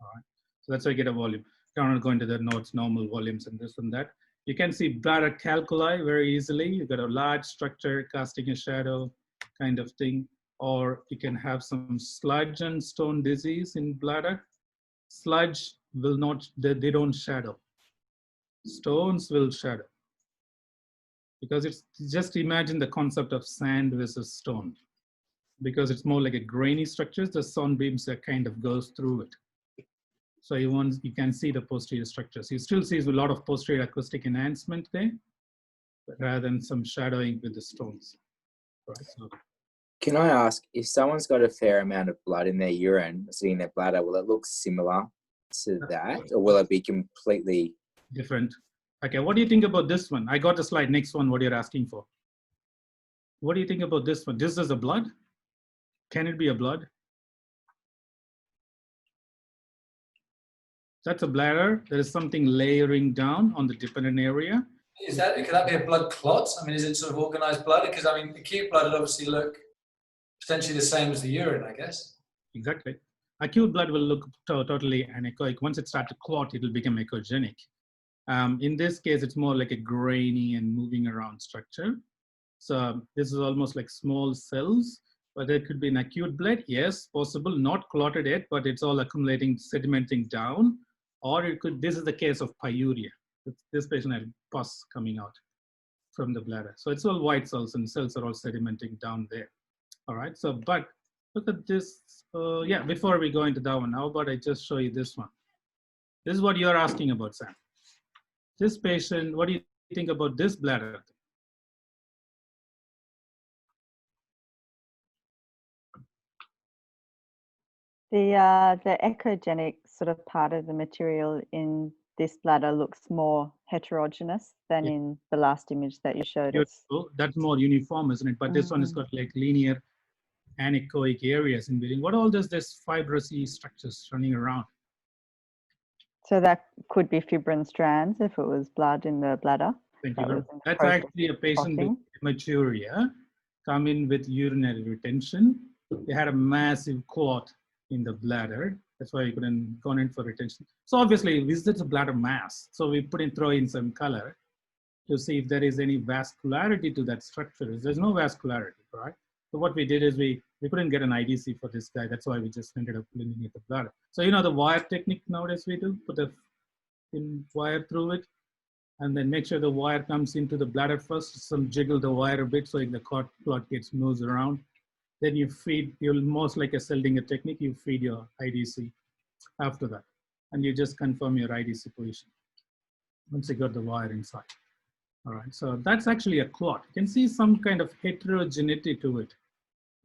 All right, so that's how you get a volume. You don't go into the notes, normal volumes and this and that. You can see bladder calculi very easily. You've got a large structure casting a shadow kind of thing, or you can have some sludge and stone disease in bladder. Sludge will not, they don't shadow. Stones will shadow. Because it's just imagine the concept of sand versus stone. Because it's more like a grainy structure, the sunbeams that kind of goes through it. So you can see the posterior structures. You still see a lot of posterior acoustic enhancement there, but rather than some shadowing with the stones. Right, so. Can I ask, if someone's got a fair amount of blood in their urine, sitting in their bladder, will it look similar to that, or will it be completely different? Okay, what do you think about this one? I got the slide, next one, what you're asking for. What do you think about this one? This is a blood? Can it be a blood? That's a bladder. There is something layering down on the dependent area. Could that be a blood clot? I mean, is it sort of organized blood? Because I mean, acute blood would obviously look potentially the same as the urine, I guess. Exactly. Acute blood will look totally anechoic. Once it starts to clot, it will become echogenic. In this case, it's more like a grainy and moving around structure. So this is almost like small cells, but there could be an acute blood. Yes, possible, not clotted yet, but it's all accumulating, sedimenting down. Or it could, this is the case of pyuria. This patient had pus coming out from the bladder. So it's all white cells, and cells are all sedimenting down there. All right, so, but look at this. Yeah, before we go into that one, how about I just show you this one? This is what you're asking about, Sam. This patient, what do you think about this bladder? The echogenic sort of part of the material in this bladder looks more heterogeneous than in the last image that you showed us. That's more uniform, isn't it? But this one has got like linear anechoic areas in between. What all does this fibrous structures running around? So that could be fibrin strands if it was blood in the bladder. Thank you. That's actually a patient with hematuria come in with urinary retention. They had a massive clot in the bladder. That's why you couldn't go in for retention. So obviously, this is a bladder mass. So we throw in some color to see if there is any vascularity to that structure. There's no vascularity, right? So what we did is we couldn't get an IDC for this guy. That's why we just ended up cleaning at the bladder. So you know the wire technique nowadays we do, put a thin wire through it, and then make sure the wire comes into the bladder first. Some jiggle the wire a bit so the clot gets moves around. Then you feed, you'll most like a Seldinger technique, you feed your IDC after that. And you just confirm your IDC position once you got the wire inside. All right, so that's actually a clot. You can see some kind of heterogeneity to it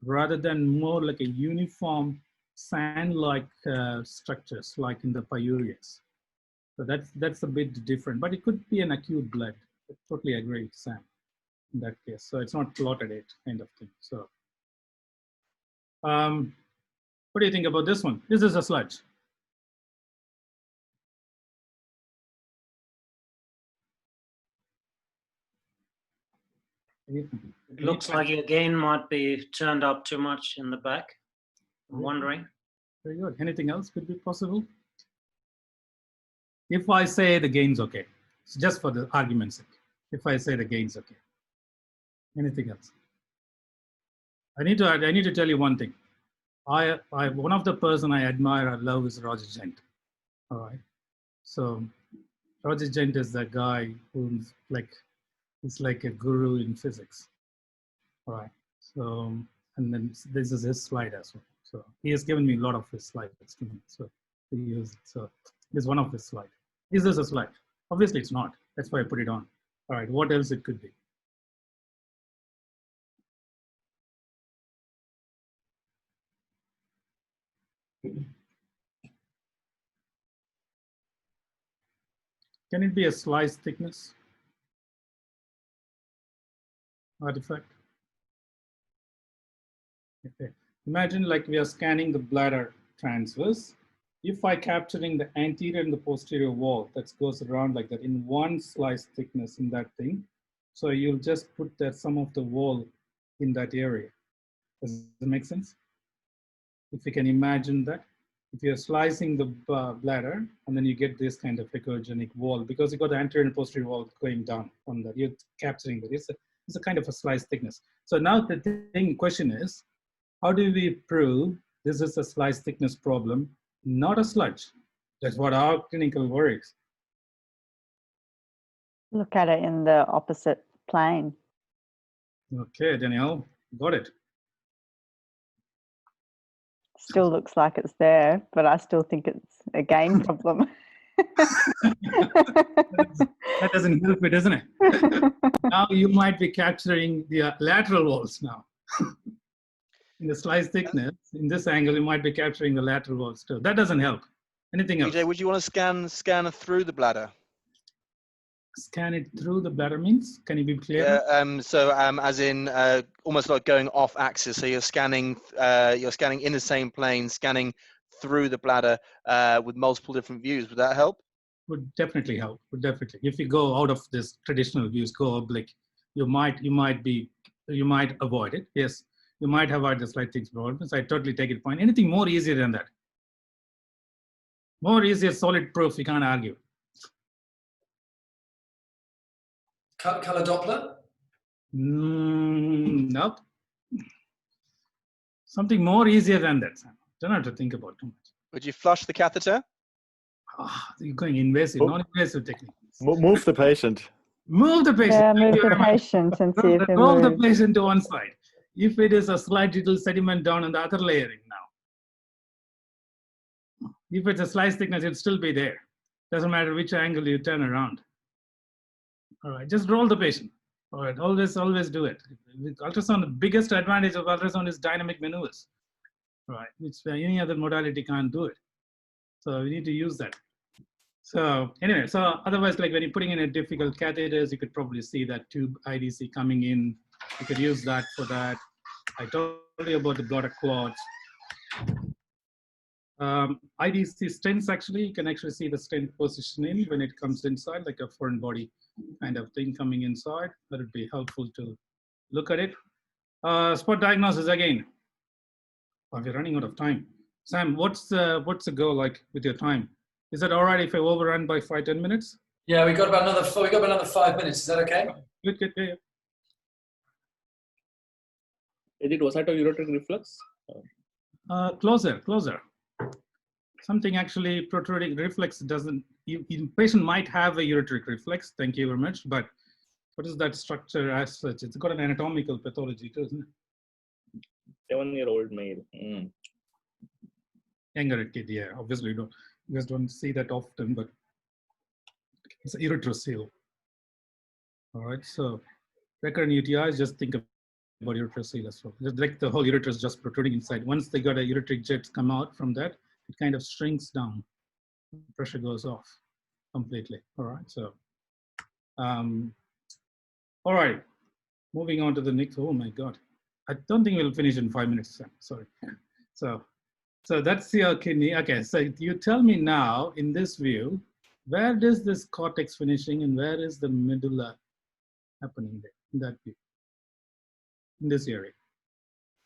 rather than more like a uniform sand-like structures like in the pyurias. So that's a bit different, but it could be an acute blood. I totally agree with Sam in that case. So it's not clotted it kind of thing. So what do you think about this one? This is a sludge. It looks like your gain might be turned up too much in the back. I'm wondering. Very good. Anything else could be possible? If I say the gain's okay, it's just for the argument's sake. If I say the gain's okay. Anything else? I need to tell you one thing. One of the person I admire or love is Roger Gent. All right. So Roger Gent is the guy who's like, he's like a guru in physics. All right. So, and then this is his slide as well. So he has given me a lot of his slides to me. So he used it. So this is one of his slides. Is this a slide? Obviously it's not. That's why I put it on. All right. What else it could be? Can it be a slice thickness artifact? Okay. Imagine like we are scanning the bladder transverse. If I capturing the anterior and the posterior wall that goes around like that in one slice thickness in that thing, so you'll just put that some of the wall in that area. Does that make sense? If you can imagine that. If you're slicing the bladder and then you get this kind of echogenic wall because you got the anterior and posterior wall going down on that, you're capturing that. It's a kind of a slice thickness. So now the question is, how do we prove this is a slice thickness problem, not a sludge? That's what our clinical worries. Look at it in the opposite plane. Okay, Danielle, got it. Still looks like it's there, but I still think it's a gain problem. That doesn't help it, doesn't it? Now you might be capturing the lateral walls now. In the slice thickness, in this angle, you might be capturing the lateral walls too. That doesn't help. Anything else? EJ, would you want to scan through the bladder? Scan it through the bladder means? Can you be clear? Yeah, as in almost like going off axis. So you're scanning in the same plane, scanning through the bladder with multiple different views. Would that help? Would definitely help. Would definitely. If you go out of this traditional views, go oblique, you might avoid it. Yes, you might avoid the slight things problems. I totally take it point. Anything more easier than that? More easier, solid proof. You can't argue. Color Doppler? Nope. Something more easier than that. Don't have to think about too much. Would you flush the catheter? You're going invasive, non-invasive techniques. Move the patient. Move the patient. Yeah, move the patient and see if it Roll the moves. patient to one side. If it is a slight little sediment down on the other layering now. If it's a slice thickness, it'll still be there. Doesn't matter which angle you turn around. All right, just roll the patient. All right, always do it. With ultrasound, the biggest advantage of ultrasound is dynamic maneuvers. right? Which any other modality can't do it. So we need to use that. So anyway, so otherwise, like when you're putting in a difficult catheters, you could probably see that tube IDC coming in. You could use that for that. I told you about the bladder quads. IDC stents, actually, you can actually see the stent positioning when it comes inside, like a foreign body kind of thing coming inside. That would be helpful to look at it. Spot diagnosis again. Oh, we're running out of time. Sam, what's the goal like with your time? Is that all right if I overrun by 5-10 minutes? Yeah, we got about another 5 minutes. Is that okay? Good, good, yeah. Is it oscillatory reflux? Closer. Something actually protruding reflex doesn't, patient might have a ureteric reflex, thank you very much, but what is that structure as such? It's got an anatomical pathology too, isn't it? 7-year-old male. Younger kid, yeah, obviously you guys don't see that often, but it's an ureterocele. All right, so recurrent UTIs, just think about ureterocele as well. Like the whole ureter is just protruding inside. Once they got a ureteric jets come out from that, it kind of shrinks down. Pressure goes off completely. All right, so all right, moving on to the next. Oh my God, I don't think we'll finish in 5 minutes. Sam. Sorry. So that's your kidney. Okay, so you tell me now in this view, where does this cortex finishing and where is the medulla happening there in that view, in this area?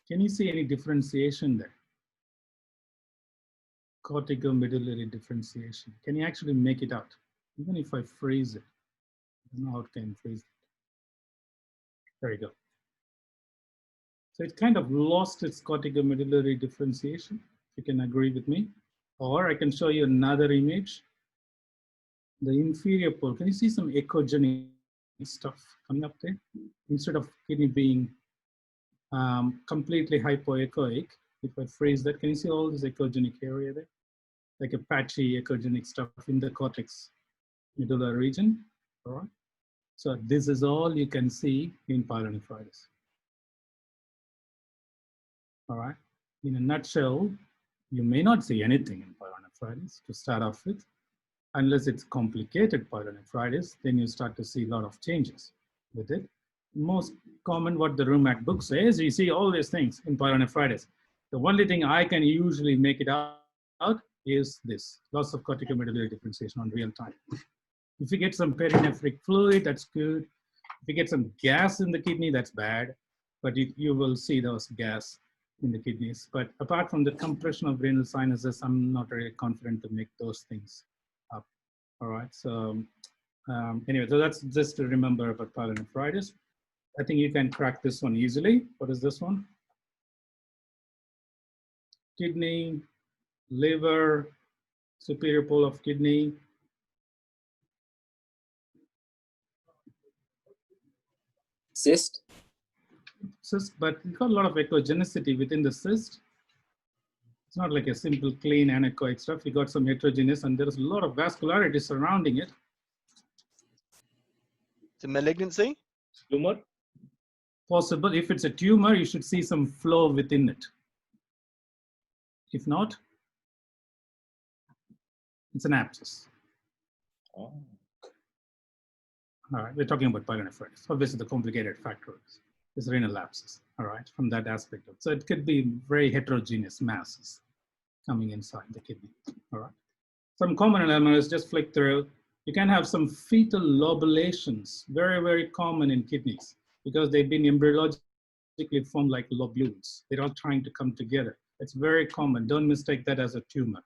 Can you see any differentiation there? Corticomedullary differentiation. Can you actually make it out? Even if I freeze it, I don't know how it can freeze it. There you go. So it kind of lost its corticomedullary differentiation, if you can agree with me. Or I can show you another image. The inferior pole, can you see some echogenic stuff coming up there? Instead of kidney being completely hypoechoic, if I freeze that, can you see all this echogenic area there? Like a patchy echogenic stuff in the cortex medulla region, all right? So this is all you can see in pyelonephritis. All right, in a nutshell, you may not see anything in pyelonephritis to start off with, unless it's complicated pyelonephritis, then you start to see a lot of changes with it. Most common what the rheumat book says, you see all these things in pyelonephritis. The only thing I can usually make it out is this, loss of corticomedullary differentiation on real time. If you get some perinephric fluid, that's good. If you get some gas in the kidney, that's bad, but you will see those gas in the kidneys. But apart from the compression of renal sinuses, I'm not really confident to make those things up. All right, so anyway, so that's just to remember about pyelonephritis. I think you can crack this one easily. What is this one? Kidney, liver, superior pole of kidney. Cyst? Cyst, but it's got a lot of echogenicity within the cyst. It's not like a simple clean anechoic stuff. You got some heterogeneous and there's a lot of vascularity surrounding it. It's a malignancy? Tumor? Possible. If it's a tumor, you should see some flow within it. If not, it's an abscess. Oh. All right, we're talking about pyelonephritis. Obviously, the complicated factor is renal abscess. All right, from that aspect. So it could be very heterogeneous masses coming inside the kidney. All right. Some common elements, just flick through. You can have some fetal lobulations, very, very common in kidneys because they've been embryologically formed like lobules. They're all trying to come together. It's very common. Don't mistake that as a tumor.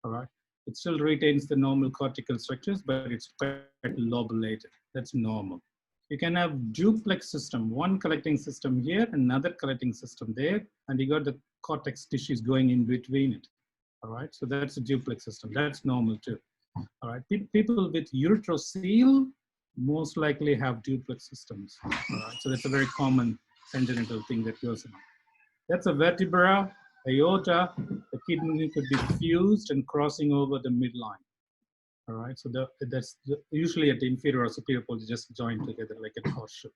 All right. It still retains the normal cortical structures, but it's quite lobulated. That's normal. You can have duplex system, one collecting system here, another collecting system there, and you got the cortex tissues going in between it. All right, so that's a duplex system. That's normal too. All right, people with ureterocele most likely have duplex systems. All right, so that's a very common congenital thing that goes on. That's a vertebra, aorta. The kidney could be fused and crossing over the midline. All right, so that's usually at the inferior or superior pole, just joined together like a horseshoe.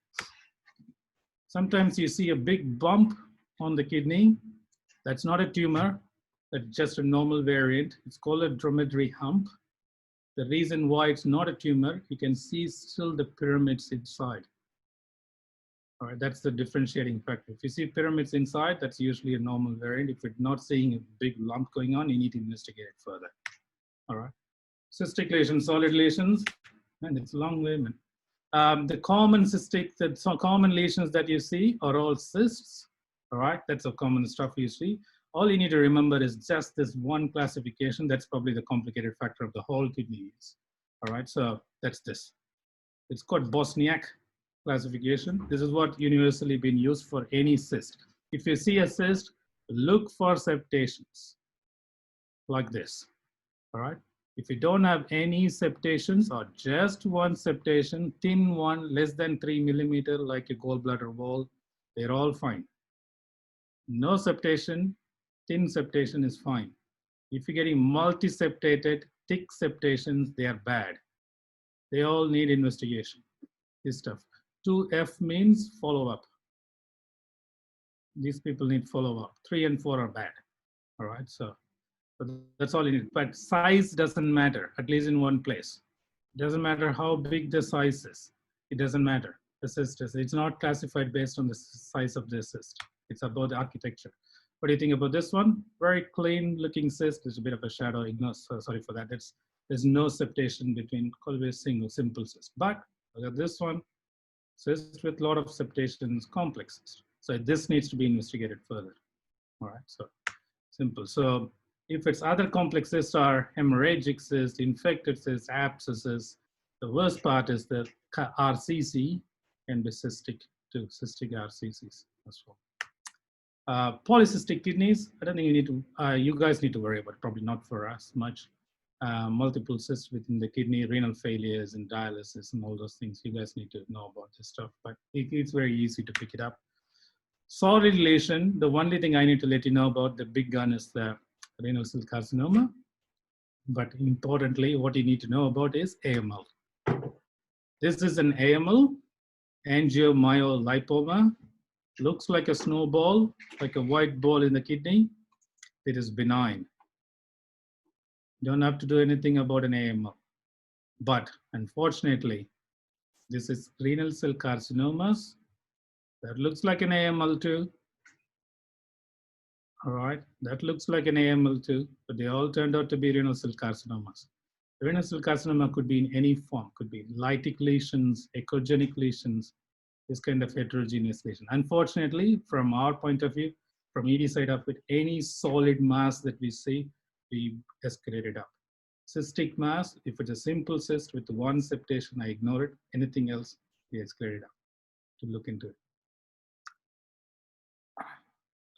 Sometimes you see a big bump on the kidney. That's not a tumor. That's just a normal variant. It's called a dromedary hump. The reason why it's not a tumor, you can see still the pyramids inside. All right, that's the differentiating factor. If you see pyramids inside, that's usually a normal variant. If you're not seeing a big lump going on, you need to investigate it further. All right, cystic lesions, solid lesions, and it's a long way, man. The common common lesions that you see are all cysts. All right, that's the common stuff you see. All you need to remember is just this one classification. That's probably the complicated factor of the whole kidney disease. All right, so that's this. It's called Bosniak classification. This is what universally been used for any cyst. If you see a cyst, look for septations like this. All right. If you don't have any septations or just one septation, thin one, less than 3 millimeter, like a gallbladder wall, they're all fine. No septation, thin septation is fine. If you're getting multi-septated, thick septations, they are bad. They all need investigation, this stuff. 2F means follow-up. These people need follow-up. 3 and 4 are bad. All right, so but that's all you need. But size doesn't matter, at least in one place. It doesn't matter how big the size is. It doesn't matter. The cyst is. It's not classified based on the size of the cyst. It's about the architecture. What do you think about this one? Very clean looking cyst. There's a bit of a shadow. Ignore, sorry for that. There's no septation between always single simple cyst. But look at this one. Cyst with a lot of septations, complex cyst. So this needs to be investigated further. All right, so simple. So if it's other complex cysts are hemorrhagic cysts, infected cysts, abscesses, the worst part is the RCC can be cystic too, cystic RCCs as well. Polycystic kidneys, I don't think you need to, you guys need to worry about it, probably not for us much. Multiple cysts within the kidney, renal failures and dialysis and all those things. You guys need to know about this stuff, but it's very easy to pick it up. Solid lesion, the only thing I need to let you know about the big gun is the renal cell carcinoma. But importantly, what you need to know about is AML. This is an AML, angiomyolipoma. Looks like a snowball, like a white ball in the kidney. It is benign. Don't have to do anything about an AML. But unfortunately, this is renal cell carcinomas. That looks like an AML too. All right, that looks like an AML too, but they all turned out to be renal cell carcinomas. Renal cell carcinoma could be in any form, could be lytic lesions, echogenic lesions, this kind of heterogeneous lesion. Unfortunately, from our point of view, from ED side of it, any solid mass that we see, we escalate it up. Cystic mass, if it's a simple cyst with one septation, I ignore it. Anything else, we escalate it up to look into it.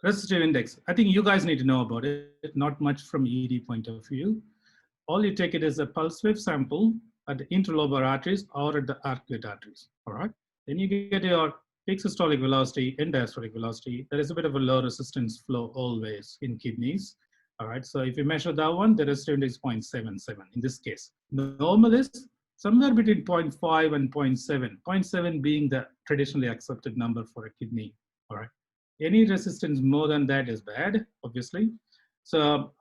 Resistive index, I think you guys need to know about it, not much from ED point of view. All you take it is a pulse wave sample at the interlobar arteries or at the arcuate arteries, all right? Then you get your peak systolic velocity and diastolic velocity. There is a bit of a low resistance flow always in kidneys, all right? So if you measure that one, the resistive index is 0.77 in this case. Normal is somewhere between 0.5 and 0.7, 0.7 being the traditionally accepted number for a kidney, all right? Any resistance more than that is bad, obviously. So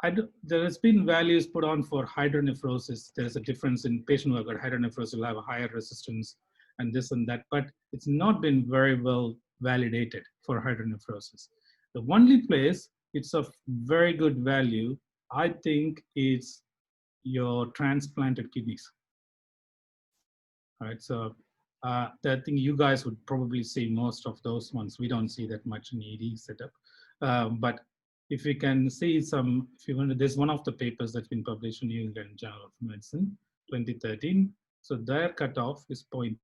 there has been values put on for hydronephrosis. There is a difference in patient who have got hydronephrosis will have a higher resistance and this and that, but it's not been very well validated for hydronephrosis. The only place it's of very good value, I think, is your transplanted kidneys. All right, so I think you guys would probably see most of those ones. We don't see that much in ED setup. But if you can see some, if you want to, there's one of the papers that's been published in New England Journal of Medicine, 2013. So their cutoff is 0.8.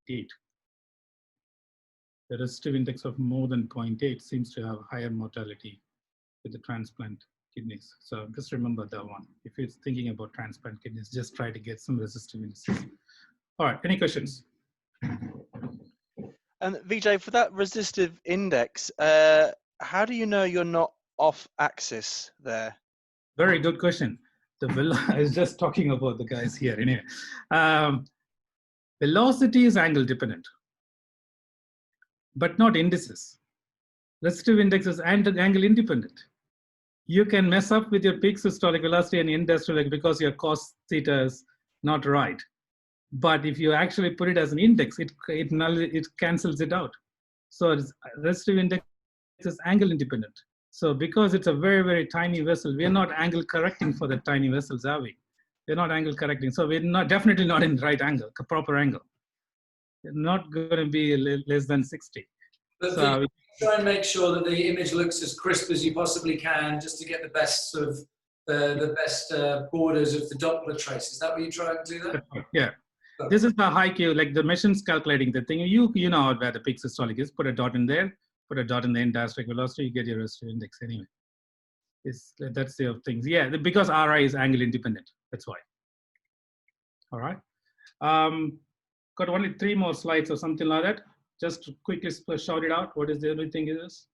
The resistive index of more than 0.8 seems to have higher mortality with the transplant kidneys. So just remember that one. If you're thinking about transplant kidneys, just try to get some resistive indices. All right, any questions? And Vijay, for that resistive index, how do you know you're not off axis there? Very good question. I was just talking about the guys here. Anyway, velocity is angle dependent, but not indices. Resistive index is angle independent. You can mess up with your peak systolic velocity and industrial because your cos theta is not right. But if you actually put it as an index, it cancels it out. So resistive index is angle independent. So because it's a very, very tiny vessel, we're not angle correcting for the tiny vessels, are we? We're not angle correcting. So we're not definitely not in right angle, proper angle. We're not going to be less than 60. But So try and make sure that the image looks as crisp as you possibly can, just to get the best sort of the best borders of the Doppler trace. Is that what you try and do there? Yeah. This is the high Q, like the machine's calculating the thing. You know where the peak systolic is. Put a dot in there. Put a dot in the end diastolic velocity. You get your resistive index anyway. That's the things. Yeah, because RI is angle independent. That's why. All right. Got only 3 more slides or something like that. Just to quickly shout it out. What is the other thing is?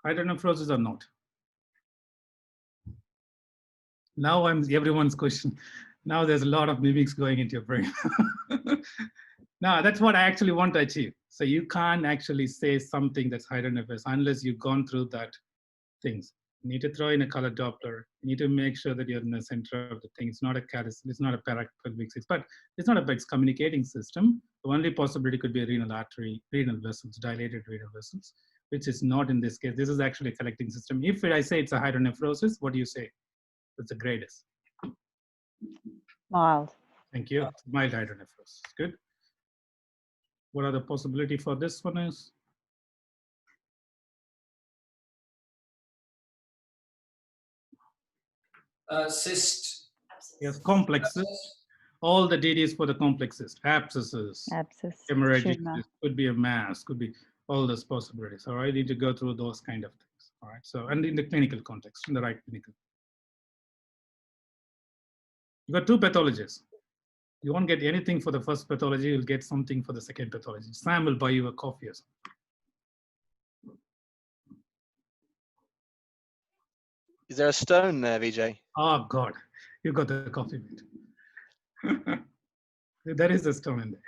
Hydronephrosis or not? Now everyone's question. Now there's a lot of mimics going into your brain. No, that's what I actually want to achieve. So you can't actually say something that's hydronephrosis unless you've gone through that things. You need to throw in a color Doppler. You need to make sure that you're in the center of the thing. It's not a it's not a parapelvic cyst, but it's not a big communicating system. The only possibility could be a renal artery, renal vessels, dilated renal vessels, which is not in this case. This is actually a collecting system. If I say it's a hydronephrosis, what do you say? What's the greatest? Mild. Thank you. Mild hydronephrosis. Good. What are the possibility for this one is? Cyst. Yes, complexes. All the DDs for the complexes. Abscesses. Hemorrhagic. Could be a mass. Could be all those possibilities. All right. You need to go through those kind of things. All right. So, and in the clinical context, in the right clinical. You got 2 pathologies. You won't get anything for the first pathology. You'll get something for the second pathology. Sam will buy you a coffee or something. Is there a stone there, Vijay? Oh God, you got the coffee bit. There is a stone in there.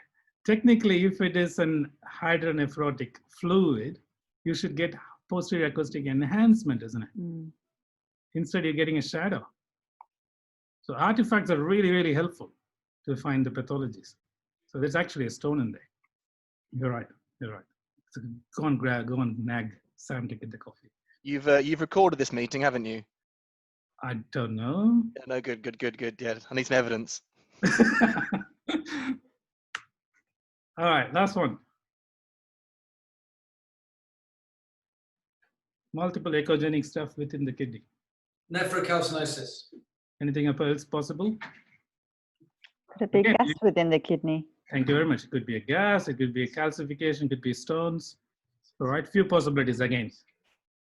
Technically, if it is an hydronephrotic fluid, you should get posterior acoustic enhancement, isn't it? Mm. Instead, you're getting a shadow. So artifacts are really, really helpful to find the pathologies. So there's actually a stone in there. You're right. You're right. So go on, nag Sam to get the coffee. You've recorded this meeting, haven't you? I don't know. Yeah, no, good. Yeah, I need some evidence. All right, last one. Multiple echogenic stuff within the kidney. Nephrocalcinosis. Anything else possible? Could it be gas within the kidney? Thank you very much. It could be a gas, it could be a calcification, it could be stones. All right, few possibilities again.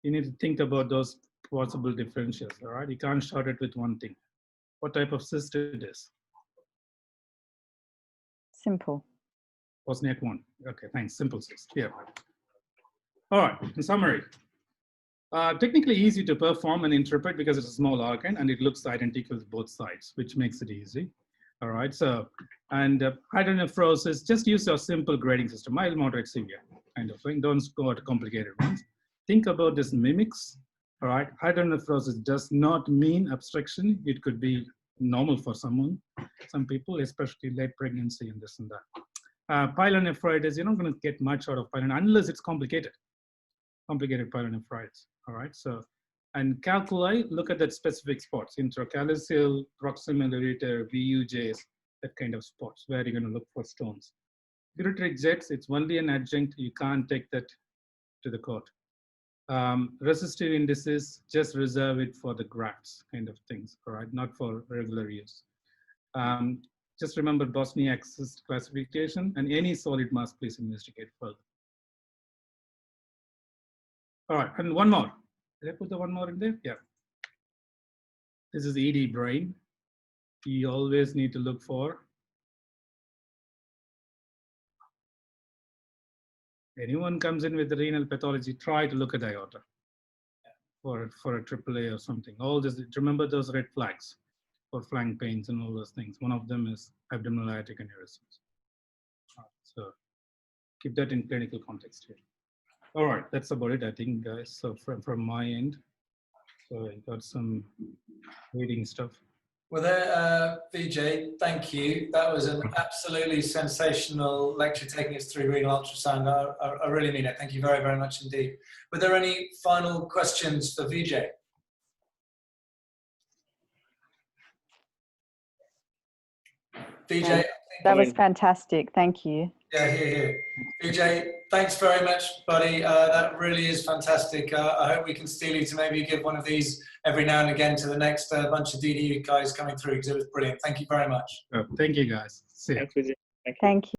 You need to think about those possible differentials, all right? You can't short it with one thing. What type of cyst it is? Simple. Bosniak 1. Okay, thanks. Simple cyst. Yeah. All right, in summary. Technically easy to perform and interpret because it's a small organ and it looks identical to both sides, which makes it easy. All right, so, and hydronephrosis, just use your simple grading system, mild, moderate, severe kind of thing. Don't go to complicated ones. Think about this mimics. All right, hydronephrosis does not mean obstruction. It could be normal for some people, especially late pregnancy and this and that. Pyelonephritis, you're not going to get much out of pylon unless it's complicated pyelonephritis. All right, so, and calculi, look at that specific spots, intracalyceal, proximal ureter, VUJs, that kind of spots where you're going to look for stones. Ureteric jets, it's only an adjunct. You can't take that to the court. Resistive indices, just reserve it for the grafts kind of things, all right, not for regular use. Just remember Bosniak cyst classification and any solid mass, please investigate further. All right, and one more. Did I put the one more in there? Yeah. This is ED brain. You always need to look for anyone comes in with the renal pathology, try to look at aorta for a AAA or something. All this, remember those red flags for flank pains and all those things. One of them is abdominal aortic aneurysms. So keep that in clinical context here. All right, that's about it, I think, guys. So from my end, so I got some reading stuff. Well, there, Vijay, thank you. That was an absolutely sensational lecture taking us through renal ultrasound. I really mean it. Thank you very, very much indeed. Were there any final questions for Vijay? Vijay? That was fantastic. Thank you. Yeah, here. Vijay, thanks very much, buddy. That really is fantastic. I hope we can steal you to maybe give one of these every now and again to the next bunch of DDU guys coming through, because it was brilliant. Thank you very much. Thank you, guys. See you. Thanks, Vijay. Thank you.